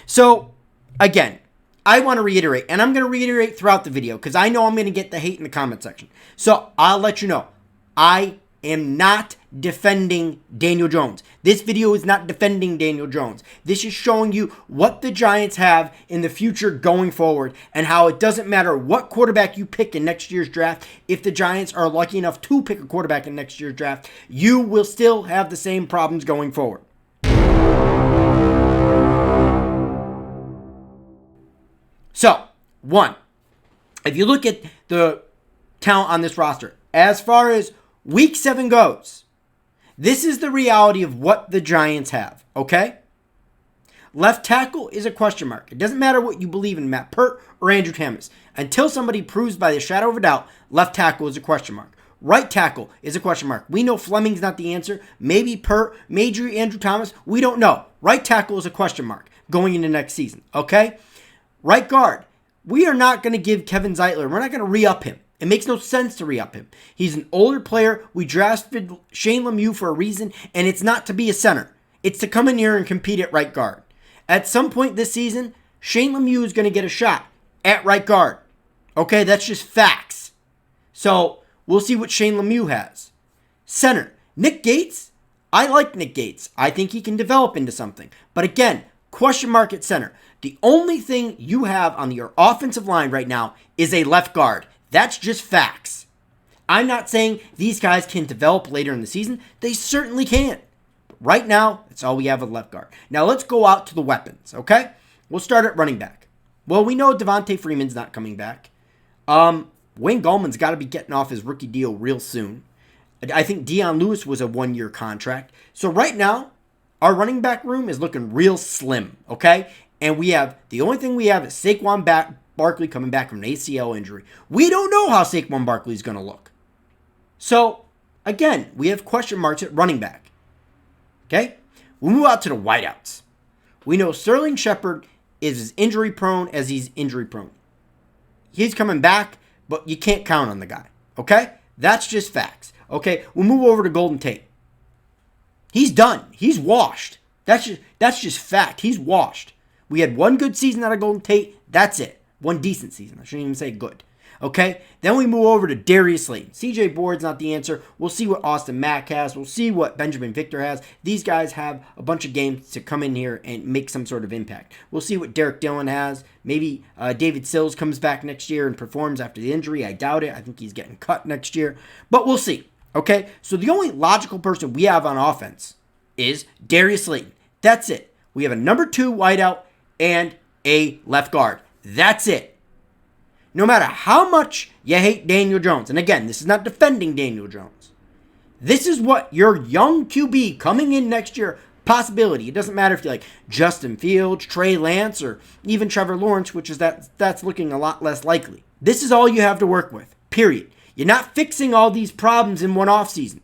So, again, I want to reiterate, and I'm going to reiterate throughout the video because I know I'm going to get the hate in the comment section. So, I'll let you know. I am not defending Daniel Jones. This video is not defending Daniel Jones. This is showing you what the Giants have in the future going forward and how it doesn't matter what quarterback you pick in next year's draft. If the Giants are lucky enough to pick a quarterback in next year's draft, you will still have the same problems going forward. So, one, if you look at the talent on this roster, as far as Week 7 goes, this is the reality of what the Giants have, okay? Left tackle is a question mark. It doesn't matter what you believe in Matt Peart or Andrew Thomas. Until somebody proves by the shadow of a doubt, left tackle is a question mark. Right tackle is a question mark. We know Fleming's not the answer. Maybe Peart, maybe Andrew Thomas. We don't know. Right tackle is a question mark going into next season, okay? Right guard. We are not going to give Kevin Zeitler. We're not going to re-up him. It makes no sense to re-up him. He's an older player. We drafted Shane Lemieux for a reason, and it's not to be a center. It's to come in here and compete at right guard. At some point this season, Shane Lemieux is going to get a shot at right guard. Okay, that's just facts. So, we'll see what Shane Lemieux has. Center. Nick Gates. I like Nick Gates. I think he can develop into something. But again, question mark at center. The only thing you have on your offensive line right now is a left guard. That's just facts. I'm not saying these guys can develop later in the season. They certainly can. But right now, that's all we have at left guard. Now let's go out to the weapons, okay? We'll start at running back. Well, we know Devontae Freeman's not coming back. Wayne Gallman's got to be getting off his rookie deal real soon. I think Dion Lewis was a one-year contract. So right now, our running back room is looking real slim, okay? And the only thing we have is Saquon Barkley coming back from an ACL injury. We don't know how Saquon Barkley is going to look. So, again, we have question marks at running back. Okay? We'll move out to the wideouts. We know Sterling Shepard is as injury prone as he's injury prone. He's coming back, but you can't count on the guy. Okay? That's just facts. Okay? We'll move over to Golden Tate. He's done. He's washed. That's just fact. He's washed. We had one good season out of Golden Tate. That's it. One decent season. I shouldn't even say good. Okay? Then we move over to Darius Slayton. CJ Board's not the answer. We'll see what Austin Mack has. We'll see what Benjamin Victor has. These guys have a bunch of games to come in here and make some sort of impact. We'll see what Derek Dillon has. Maybe David Sills comes back next year and performs after the injury. I doubt it. I think he's getting cut next year. But we'll see. Okay? So the only logical person we have on offense is Darius Slayton. That's it. We have a number 2 wideout and a left guard. That's it. No matter how much you hate Daniel Jones, and again, this is not defending Daniel Jones. This is what your young QB coming in next year, possibility. It doesn't matter if you like Justin Fields, Trey Lance, or even Trevor Lawrence, which is that's looking a lot less likely. This is all you have to work with, period. You're not fixing all these problems in one offseason.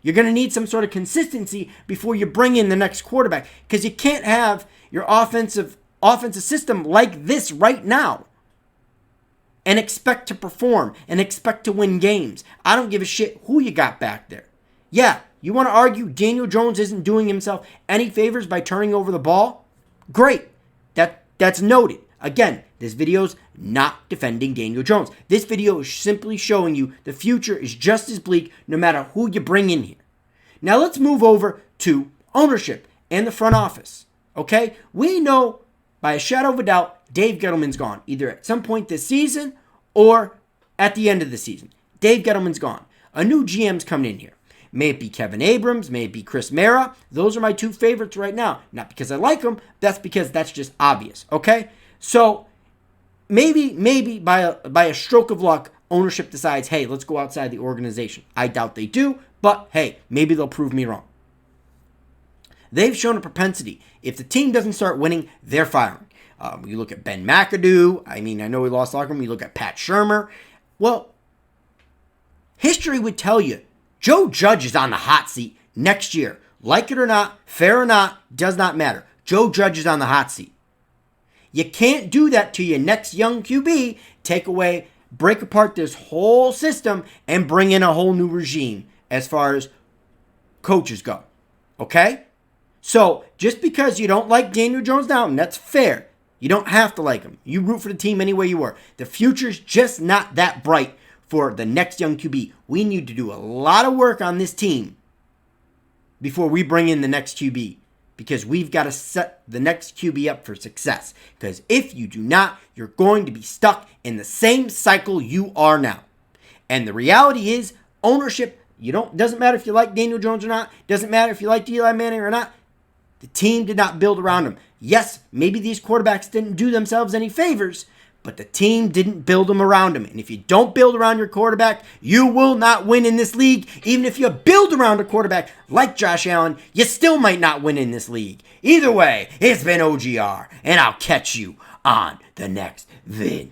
You're going to need some sort of consistency before you bring in the next quarterback because you can't have your offensive system like this right now and expect to perform and expect to win games. I don't give a shit who you got back there. Yeah, you want to argue Daniel Jones isn't doing himself any favors by turning over the ball? Great. That's noted. Again, this video's not defending Daniel Jones. This video is simply showing you the future is just as bleak no matter who you bring in here. Now let's move over to ownership and the front office. Okay? We know by a shadow of a doubt Dave Gettleman's gone, either at some point this season or at the end of the season. Dave Gettleman's gone. A new GM's coming in here. May it be Kevin Abrams, may it be Chris Mara. Those are my 2 favorites right now. Not because I like them, that's because that's just obvious, okay? So maybe by a stroke of luck, ownership decides, hey, let's go outside the organization. I doubt they do, but hey, maybe they'll prove me wrong. They've shown a propensity. If the team doesn't start winning, they're firing. You look at Ben McAdoo. I know he lost locker room. You look at Pat Shurmur. Well, history would tell you Joe Judge is on the hot seat next year. Like it or not, fair or not, does not matter. Joe Judge is on the hot seat. You can't do that to your next young QB, break apart this whole system, and bring in a whole new regime as far as coaches go. Okay? So just because you don't like Daniel Jones now, and that's fair. You don't have to like him. You root for the team any way you were. The future's just not that bright for the next young QB. We need to do a lot of work on this team before we bring in the next QB, because we've got to set the next QB up for success. Because if you do not, you're going to be stuck in the same cycle you are now. And the reality is, ownership, doesn't matter if you like Daniel Jones or not, doesn't matter if you like Eli Manning or not, the team did not build around him. Yes, maybe these quarterbacks didn't do themselves any favors, but the team didn't build them around him. And if you don't build around your quarterback, you will not win in this league. Even if you build around a quarterback like Josh Allen, you still might not win in this league. Either way, it's been OGR, and I'll catch you on the next vid.